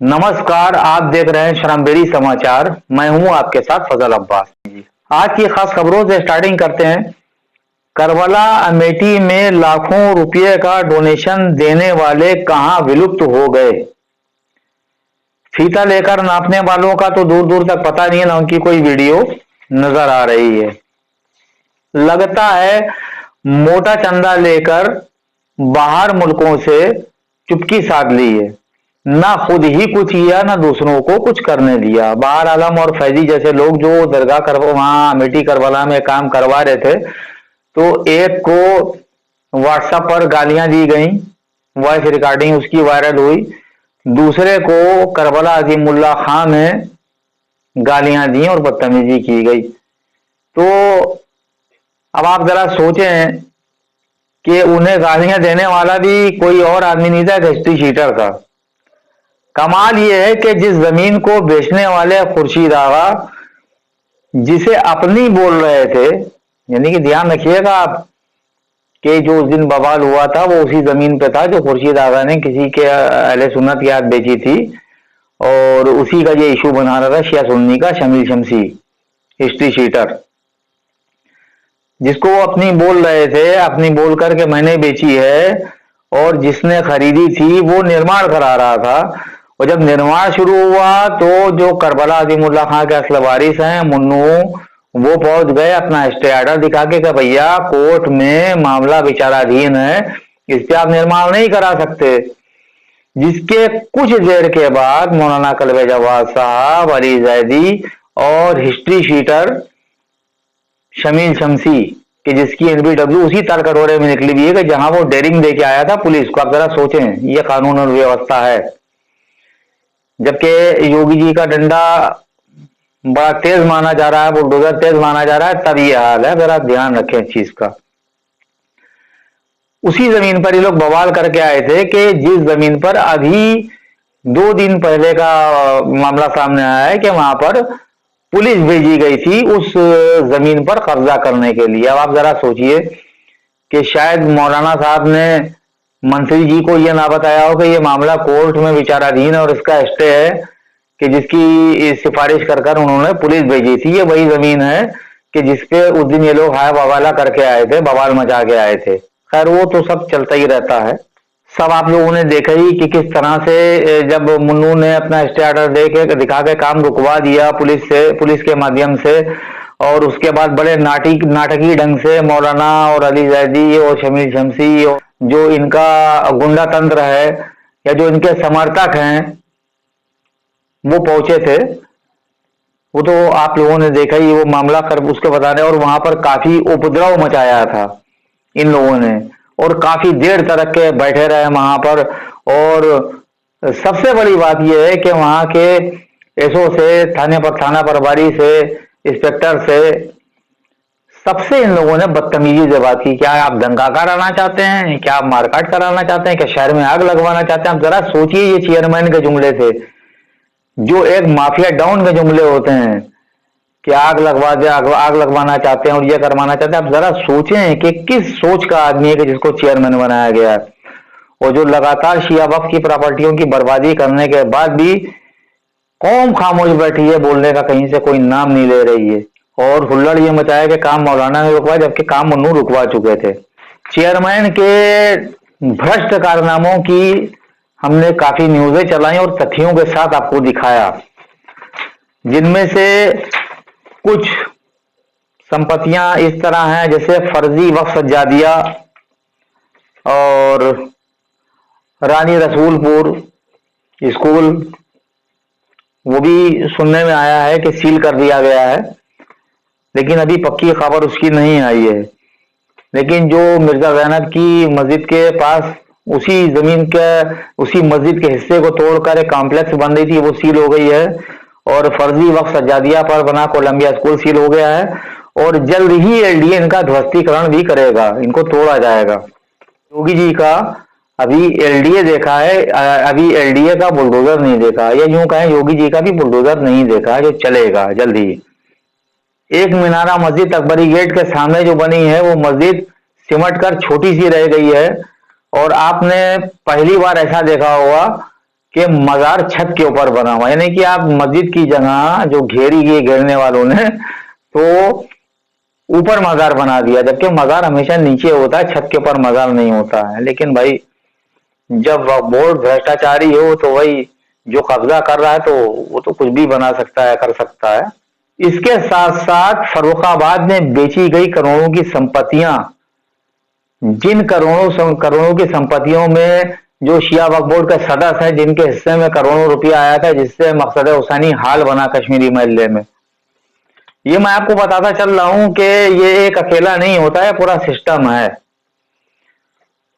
नमस्कार, आप देख रहे हैं श्रमबेरी समाचार। मैं हूं आपके साथ फजल अब्बास। आज की खास खबरों से स्टार्टिंग करते हैं। करबला अमेठी में लाखों रुपए का डोनेशन देने वाले कहां विलुप्त हो गए। फीता लेकर नापने वालों का तो दूर दूर तक पता नहीं है, ना उनकी कोई वीडियो नजर आ रही है। लगता है मोटा चंदा लेकर बाहर मुल्कों से चुपकी साध ली है। ना खुद ही कुछ किया, ना दूसरों को कुछ करने दिया। बाहर आलम और फैजी जैसे लोग जो दरगाह वहां अमेठी करबला में काम करवा रहे थे, तो एक को व्हाट्सएप पर गालियां दी गई, वॉइस रिकॉर्डिंग उसकी वायरल हुई। दूसरे को करबला अजीमुल्ला खान में गालियां दी और बदतमीजी की गई। तो अब आप जरा सोचें कि उन्हें गालियां देने वाला भी कोई और आदमी नहीं था, हिस्ट्री शीटर था। कमाल यह है कि जिस जमीन को बेचने वाले खुर्शीद आगा जिसे अपनी बोल रहे थे, यानी कि ध्यान रखिएगा आप कि जो उस दिन बवाल हुआ था वो उसी जमीन पे था जो खुर्शीद आगा ने किसी के अहले सुन्नत की याद बेची थी, और उसी का ये इशू बना रहा था शिया सुन्नी का शमील शमसी, हिस्ट्री शीटर, जिसको वो अपनी बोल रहे थे, अपनी बोल करके मैंने बेची है। और जिसने खरीदी थी वो निर्माण करा रहा था, और जब निर्माण शुरू हुआ तो जो करबला अजीमुल्ला खां के असल वारिस हैं मुन्नू, वो पहुंच गए अपना स्टे ऑर्डर दिखा के कि भैया कोर्ट में मामला विचाराधीन है, इस पे आप निर्माण नहीं करा सकते। जिसके कुछ देर के बाद मौलाना कल्बे जवाद साहब, अली जैदी और हिस्ट्री शीटर शमील शमसी कि जिसकी एनबीडब्ल्यू उसी तारकटोरे में निकली हुई है कि जहां वो डेरिंग देके आया था पुलिस को। आप जरा सोचें, ये कानून और व्यवस्था है। जबकि योगी जी का डंडा बड़ा तेज माना जा रहा है, बुलडोजर तेज माना जा रहा है, तब ये हाल है। जरा ध्यान रखें इस चीज का। उसी जमीन पर ये लोग बवाल करके आए थे कि जिस जमीन पर अभी 2 दिन पहले का मामला सामने आया है कि वहां पर पुलिस भेजी गई थी उस जमीन पर कब्जा करने के लिए। अब आप जरा सोचिए कि शायद मौलाना साहब ने मंत्री जी को यह ना बताया हो कि यह मामला कोर्ट में विचाराधीन है और इसका स्टे है, कि जिसकी सिफारिश कर कर उन्होंने पुलिस भेजी थी। ये वही जमीन है कि जिसपे उस दिन ये लोग हाय बवाला करके आए थे, बवाल मचा के आए थे। खैर वो तो सब चलता ही रहता है। सब आप लोगों ने देखा ही कि किस तरह से जब मुन्नू ने अपना स्टे ऑर्डर दे के दिखा के काम रुकवा दिया पुलिस के माध्यम से, और उसके बाद बड़े नाटकीय ढंग से मौलाना और अली जैदी और शमील शमसी जो इनका गुंडा तंत्र है या जो इनके समर्थक हैं वो पहुंचे थे। वो तो आप लोगों ने देखा ही, वो मामला कर उसके बताने, और वहां पर काफी उपद्रव मचाया था इन लोगों ने, और काफी देर तक के बैठे रहे वहां पर। और सबसे बड़ी बात यह है कि वहां के एसओ से, थाना प्रभारी से, इंस्पेक्टर से, सबसे इन लोगों ने बदतमीजी से बात की। क्या आप दंगा कराना चाहते हैं? क्या आप मारकाट कराना चाहते हैं? क्या शहर में आग लगवाना चाहते हैं? आप जरा सोचिए ये चेयरमैन के जुमले से, जो एक माफिया डाउन के जुमले होते हैं कि आग लगवा दे, आग लगवाना चाहते हैं और ये करवाना चाहते हैं। आप जरा सोचें कि किस सोच का आदमी है कि जिसको चेयरमैन बनाया गया है, और जो लगातार शिया वक्फ की प्रॉपर्टियों की बर्बादी करने के बाद भी कौम खामोश बैठी है, बोलने का कहीं से कोई नाम नहीं ले रही है। और हुल्लड़ ये मचाया कि काम मौलाना ने रुकवाया, जबकि काम मुन्नू रुकवा चुके थे। चेयरमैन के भ्रष्ट कारनामों की हमने काफी न्यूजें चलाई और तथ्यों के साथ आपको दिखाया, जिनमें से कुछ संपत्तियां इस तरह हैं जैसे फर्जी वक्फ सज्जादिया और रानी रसूलपुर स्कूल, वो भी सुनने में आया है कि सील कर दिया गया है, लेकिन अभी पक्की खबर उसकी नहीं आई है। लेकिन जो मिर्जा जैनब की मस्जिद के पास उसी जमीन के उसी मस्जिद के हिस्से को तोड़कर एक कॉम्प्लेक्स बन रही थी, वो सील हो गई है। और फर्जी वक्फ सज्जादिया पर बना कोलंबिया स्कूल सील हो गया है, और जल्द ही एलडीए इनका ध्वस्तीकरण भी करेगा, इनको तोड़ा जाएगा। योगी जी का अभी एलडीए देखा है, अभी एलडीए का बुलडोजर नहीं देखा, या यूं कहें योगी जी का भी बुलडोजर नहीं देखा जो चलेगा जल्द ही। एक मीनारा मस्जिद अकबरी गेट के सामने जो बनी है वो मस्जिद सिमट कर छोटी सी रह गई है, और आपने पहली बार ऐसा देखा होगा कि मजार छत के ऊपर बना हुआ, यानी कि आप मस्जिद की जगह जो घेरी गई घेरने वालों ने तो ऊपर मजार बना दिया, जबकि मजार हमेशा नीचे होता है, छत के ऊपर मजार नहीं होता है। लेकिन भाई जब बोर्ड भ्रष्टाचारी हो तो भाई जो कब्जा कर रहा है तो वो तो कुछ भी बना सकता है, कर सकता है। इसके साथ साथ फर्रुखाबाद में बेची गई करोड़ों की संपत्तियां, जिन करोड़ों की संपत्तियों में जो शिया वक्फ बोर्ड का सदस्य है, जिनके हिस्से में करोड़ों रुपया आया था, जिससे मकसद हुसैनी हाल बना कश्मीरी महल्ले में, ये मैं आपको बताता चल रहा हूं कि ये एक अकेला नहीं होता है, पूरा सिस्टम है।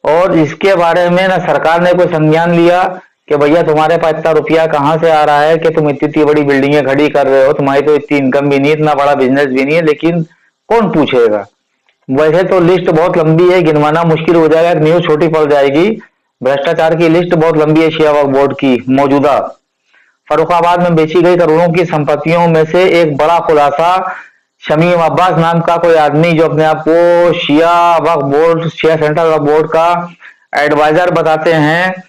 और इसके बारे में ना सरकार ने कोई संज्ञान लिया कि भैया तुम्हारे पास इतना रुपया कहाँ से आ रहा है कि तुम इतनी बड़ी बिल्डिंगें खड़ी कर रहे हो, तुम्हारी तो इतनी इनकम भी नहीं, इतना बड़ा बिजनेस भी नहीं है, लेकिन कौन पूछेगा। वैसे तो लिस्ट बहुत लंबी है, गिनवाना मुश्किल हो जाएगा, न्यूज छोटी पड़ जाएगी। भ्रष्टाचार की लिस्ट बहुत लंबी है शिया वक्फ बोर्ड की। मौजूदा फर्रुखाबाद में बेची गई करोड़ों की संपत्तियों में से एक बड़ा खुलासा शमीम अब्बास नाम का कोई आदमी, जो अपने आप को शिया वक्फ बोर्ड, शिया सेंट्रल वक्फ बोर्ड का एडवाइजर बताते हैं,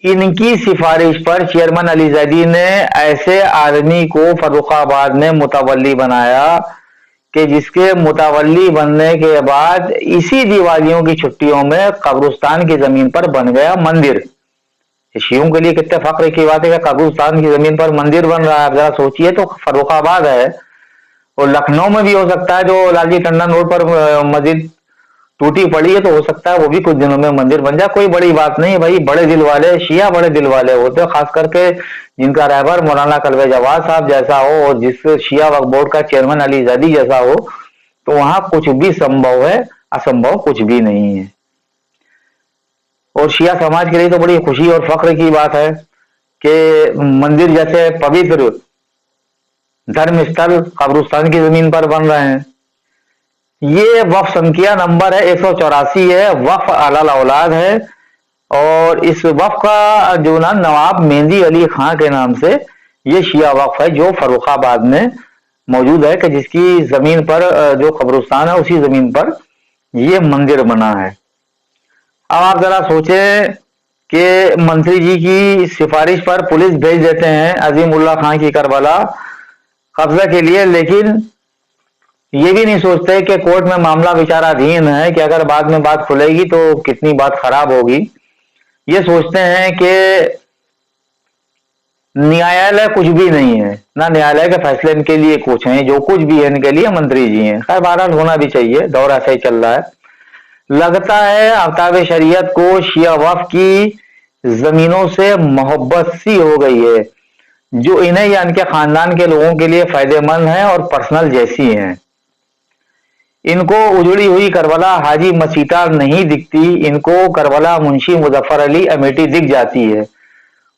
इनकी सिफारिश पर चेयरमैन अली जैदी ने ऐसे आदमी को फर्रुखाबाद में मुतवल्ली बनाया कि जिसके मुतवल्ली बनने के बाद इसी दिवालियों की छुट्टियों में कब्रिस्तान की जमीन पर बन गया मंदिर। शियों के लिए कितने फख्र की बात है कि कब्रिस्तान की जमीन पर मंदिर बन रहा है। आप जरा सोचिए, तो फर्रुखाबाद है और लखनऊ में भी हो सकता है, जो लालजी टंडन रोड पर मस्जिद टूटी पड़ी है, तो हो सकता है वो भी कुछ दिनों में मंदिर बन जाए। कोई बड़ी बात नहीं भाई, बड़े दिल वाले शिया बड़े दिल वाले होते हैं, खास करके जिनका रहबर मौलाना कलवे जवाद साहब जैसा हो और जिस शिया वक्फ बोर्ड का चेयरमैन अली जैदी जैसा हो, तो वहां कुछ भी संभव है, असंभव कुछ भी नहीं है। और शिया समाज के लिए तो बड़ी खुशी और फख्र की बात है कि मंदिर जैसे पवित्र धर्म स्थल कब्रिस्तान की जमीन पर बन रहे हैं। ये वक्फ संख्या नंबर है 184 है, वक्फ अलाल औलाद है। और इस वक्फ का जो ना नवाब मेहंदी अली खां के नाम से ये शिया वक्फ है, जो फर्रुखाबाद में मौजूद है, कि जिसकी जमीन पर जो कब्रिस्तान है उसी जमीन पर ये मंदिर बना है। अब आप जरा सोचें कि मंत्री जी की सिफारिश पर पुलिस भेज देते हैं अजीमुल्लाह खां की करबला कब्जा के लिए, लेकिन ये भी नहीं सोचते कि कोर्ट में मामला विचाराधीन है, कि अगर बाद में बात खुलेगी तो कितनी बात खराब होगी। ये सोचते हैं कि न्यायालय कुछ भी नहीं है, ना न्यायालय के फैसले इनके लिए कुछ है, जो कुछ भी है इनके लिए मंत्री जी हैं। खैर बहरहाल होना भी चाहिए, दौर ऐसा ही चल रहा है। लगता है आफ्ताब शरीयत को शिया वक्फ की जमीनों से मोहब्बत सी हो गई है, जो इन्हें या इनके खानदान के लोगों के लिए फायदेमंद है और पर्सनल जैसी हैं। इनको उजड़ी हुई करबला हाजी मसीता नहीं दिखती, इनको करबला मुंशी मुजफ्फर अली अमेठी दिख जाती है।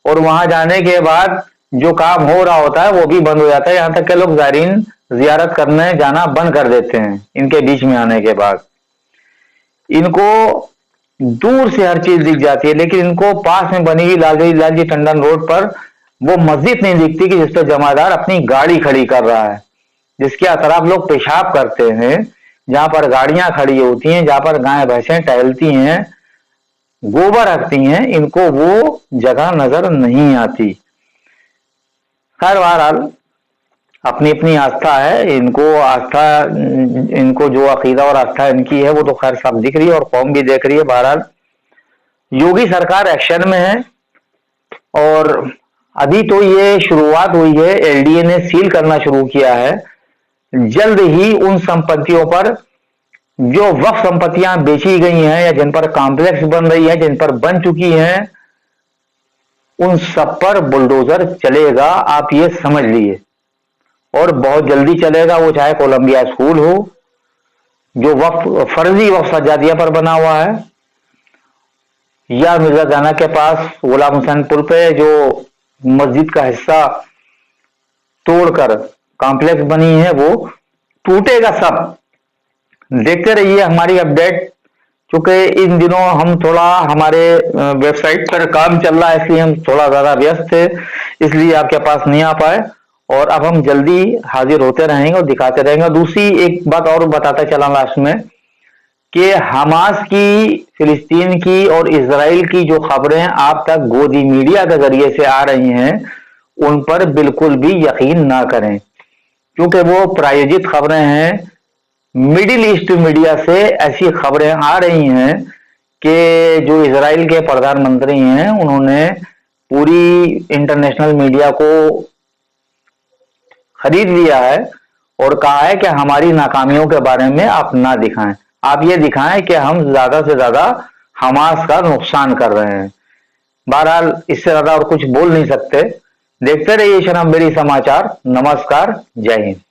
और वहां जाने के बाद जो काम हो रहा होता है वो भी बंद हो जाता है, यहाँ तक के लोग ज़ायरीन जियारत करने जाना बंद कर देते हैं इनके बीच में आने के बाद। इनको दूर से हर चीज दिख जाती है, लेकिन इनको पास में बनी हुई लालजी टंडन रोड पर वो मस्जिद नहीं दिखती कि जिस पर जमादार अपनी गाड़ी खड़ी कर रहा है, जिसके अतराफ लोग पेशाब करते हैं, जहां पर गाड़ियां खड़ी होती हैं, जहां पर गाय भैंसें टहलती हैं, गोबर रखती हैं, इनको वो जगह नजर नहीं आती। खैर बहरहाल अपनी अपनी आस्था है, इनको जो अकीदा और आस्था इनकी है वो तो खैर सब दिख रही है और कौम भी देख रही है। बहरहाल योगी सरकार एक्शन में है और अभी तो ये शुरुआत हुई है, एलडीए ने सील करना शुरू किया है। जल्द ही उन संपत्तियों पर जो वक्फ संपत्तियां बेची गई हैं या जिन पर कॉम्प्लेक्स बन रही है, जिन पर बन चुकी हैं, उन सब पर बुलडोजर चलेगा, आप ये समझ लिए। और बहुत जल्दी चलेगा, वो चाहे कोलंबिया स्कूल हो जो वक्फ फर्जी वक्फ सज्जादिया पर बना हुआ है, या मिर्जा जाना के पास गुलाम हुसैन पुल पे जो मस्जिद का हिस्सा तोड़कर कॉम्प्लेक्स बनी है, वो टूटेगा सब। देखते रहिए हमारी अपडेट, क्योंकि इन दिनों हम थोड़ा हमारे वेबसाइट पर काम चल रहा है, इसलिए हम थोड़ा ज्यादा व्यस्त थे, इसलिए आपके पास नहीं आ पाए। और अब हम जल्दी हाजिर होते रहेंगे और दिखाते रहेंगे। दूसरी एक बात और बताता चला लास्ट में कि हमास की, फिलिस्तीन की और इसराइल की जो खबरें आप तक गोदी मीडिया के जरिए से आ रही हैं, उन पर बिल्कुल भी यकीन ना करें, क्योंकि वो प्रायोजित खबरें हैं। मिडिल ईस्ट मीडिया से ऐसी खबरें आ रही हैं कि जो इसराइल के प्रधानमंत्री हैं, उन्होंने पूरी इंटरनेशनल मीडिया को खरीद लिया है और कहा है कि हमारी नाकामियों के बारे में आप ना दिखाएं, आप ये दिखाएं कि हम ज्यादा से ज्यादा हमास का नुकसान कर रहे हैं। बहरहाल इससे ज्यादा और कुछ बोल नहीं सकते। देखते रहिए शरमबेरी समाचार। नमस्कार, जय हिंद।